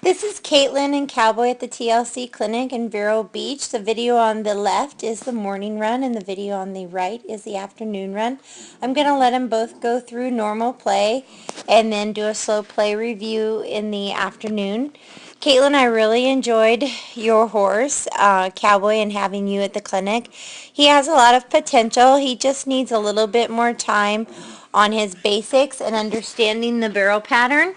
This is Kaitlyn and Cowboy at the TLC Clinic in Vero Beach. The video on the left is the morning run and the video on the right is the afternoon run. I'm going to let them both go through normal play and then do a slow play review in the afternoon. Kaitlyn, I really enjoyed your horse, Cowboy, and having you at the clinic. He has a lot of potential. He just needs a little bit more time on his basics and understanding the barrel pattern.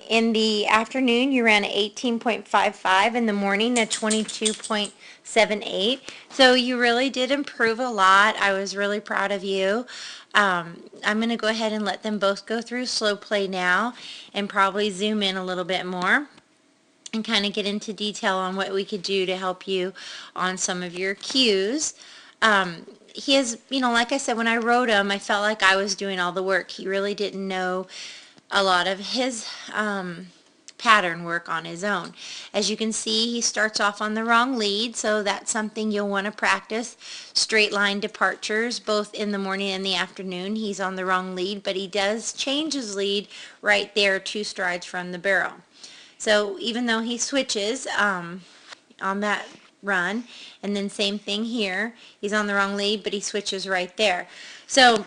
In the afternoon, you ran an 18.55. In the morning, a 22.78. So you really did improve a lot. I was really proud of you. I'm going to go ahead and let them both go through slow play now and probably zoom in a little bit more and kind of get into detail on what we could do to help you on some of your cues. He is, like I said, when I wrote him, I felt like I was doing all the work. He really didn't know a lot of his pattern work on his own. As you can see, he starts off on the wrong lead, so that's something you'll want to practice. Straight line departures, both in the morning and the afternoon. He's on the wrong lead, but he does change his lead right there 2 strides from the barrel. So even though he switches on that run, and then same thing here, he's on the wrong lead, but he switches right there. So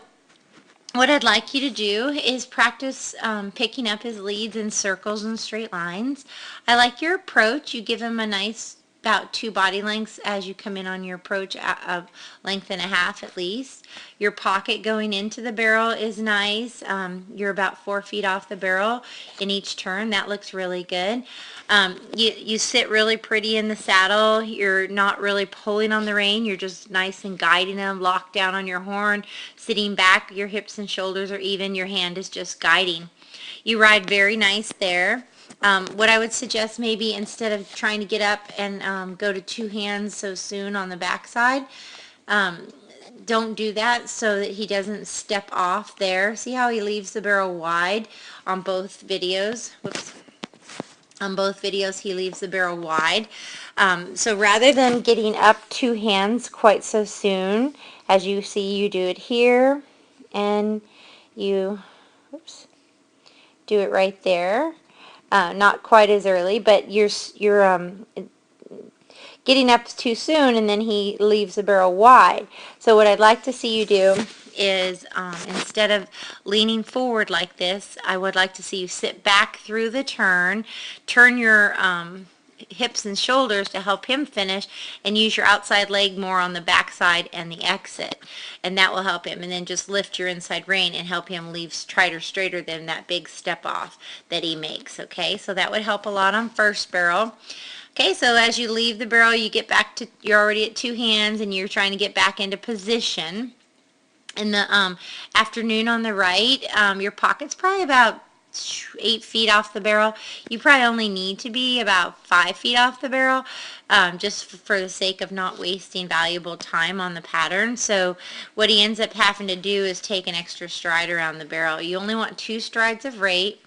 what I'd like you to do is practice picking up his leads in circles and straight lines. I like your approach. You give him a nice about 2 body lengths as you come in on your approach, of length and a half at least. Your pocket going into the barrel is nice. You're about 4 feet off the barrel in each turn. That looks really good. You sit really pretty in the saddle. You're not really pulling on the rein. You're just nice and guiding them, locked down on your horn, sitting back. Your hips and shoulders are even. Your hand is just guiding. You ride very nice there. What I would suggest, maybe instead of trying to get up and go to 2 hands so soon on the backside, don't do that so that he doesn't step off there. See how he leaves the barrel wide on both videos? Whoops. On both videos, he leaves the barrel wide. So rather than getting up 2 hands quite so soon, as you see, you do it here, and you do it right there. Not quite as early, but you're getting up too soon, and then he leaves the barrel wide. So what I'd like to see you do is, instead of leaning forward like this, I would like to see you sit back through the turn your hips and shoulders to help him finish, and use your outside leg more on the backside and the exit, and that will help him. And then just lift your inside rein and help him leave straighter than that big step off that he makes. Okay, so that would help a lot on first barrel. Okay, so as you leave the barrel, you get back to, you're already at 2 hands and you're trying to get back into position. In the afternoon on the right, your pocket's probably about 8 feet off the barrel. You probably only need to be about 5 feet off the barrel, just for the sake of not wasting valuable time on the pattern. So what he ends up having to do is take an extra stride around the barrel. You only want 2 strides of rate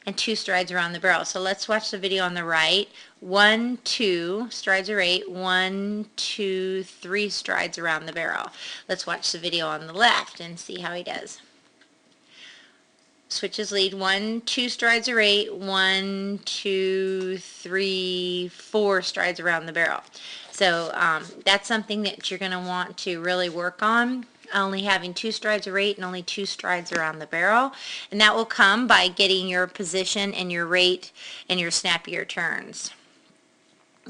and 2 strides around the barrel. So let's watch the video on the right. 1, 2 strides of rate, 1, 2, 3 strides around the barrel. Let's watch the video on the left and see how he does. Switches lead, 1, 2 strides of rate, 1, 2, 3, 4 strides around the barrel. So that's something that you're going to want to really work on, only having 2 strides of rate and only 2 strides around the barrel. And that will come by getting your position and your rate and your snappier turns.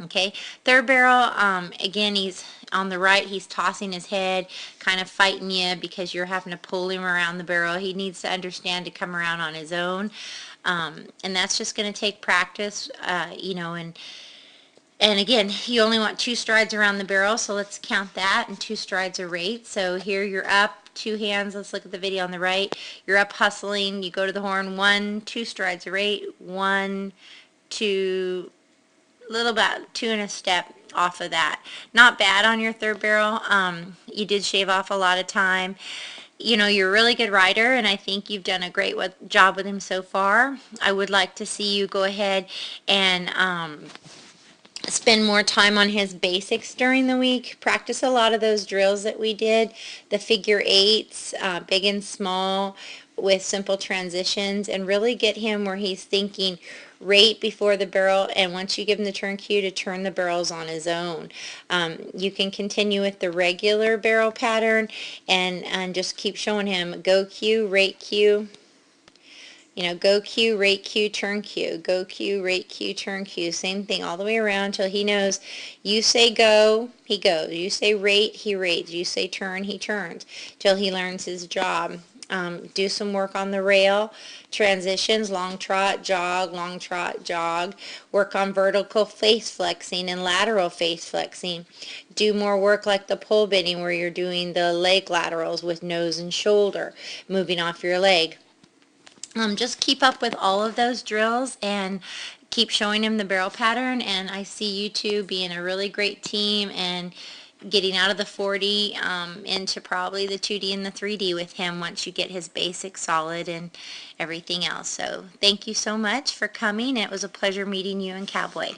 Okay, third barrel, again, he's on the right, he's tossing his head, kind of fighting you because you're having to pull him around the barrel. He needs to understand to come around on his own, and that's just going to take practice, and again, you only want 2 strides around the barrel, so let's count that, and 2 strides of rate. So here you're up, 2 hands, let's look at the video on the right. You're up hustling, you go to the horn, 1, 2 strides of rate, 1, 2, little about 2 and a step off of that. Not bad on your third barrel. You did shave off a lot of time. You're a really good rider, and I think you've done a great job with him so far. I would like to see you go ahead and spend more time on his basics during the week. Practice a lot of those drills that we did, the figure 8s, big and small, with simple transitions and really get him where he's thinking rate before the barrel, and once you give him the turn cue, to turn the barrels on his own. You can continue with the regular barrel pattern and just keep showing him go cue, rate cue, go cue, rate cue, turn cue, go cue, rate cue, turn cue, same thing all the way around until he knows you say go, he goes, you say rate, he rates, you say turn, he turns, till he learns his job. Do some work on the rail, transitions, long trot, jog, long trot, jog. Work on vertical face flexing and lateral face flexing. Do more work like the pole bending where you're doing the leg laterals with nose and shoulder, moving off your leg. Just keep up with all of those drills and keep showing him the barrel pattern, and I see you two being a really great team and getting out of the 4D into probably the 2D and the 3D with him once you get his basics solid and everything else. So thank you so much for coming. It was a pleasure meeting you and Cowboy.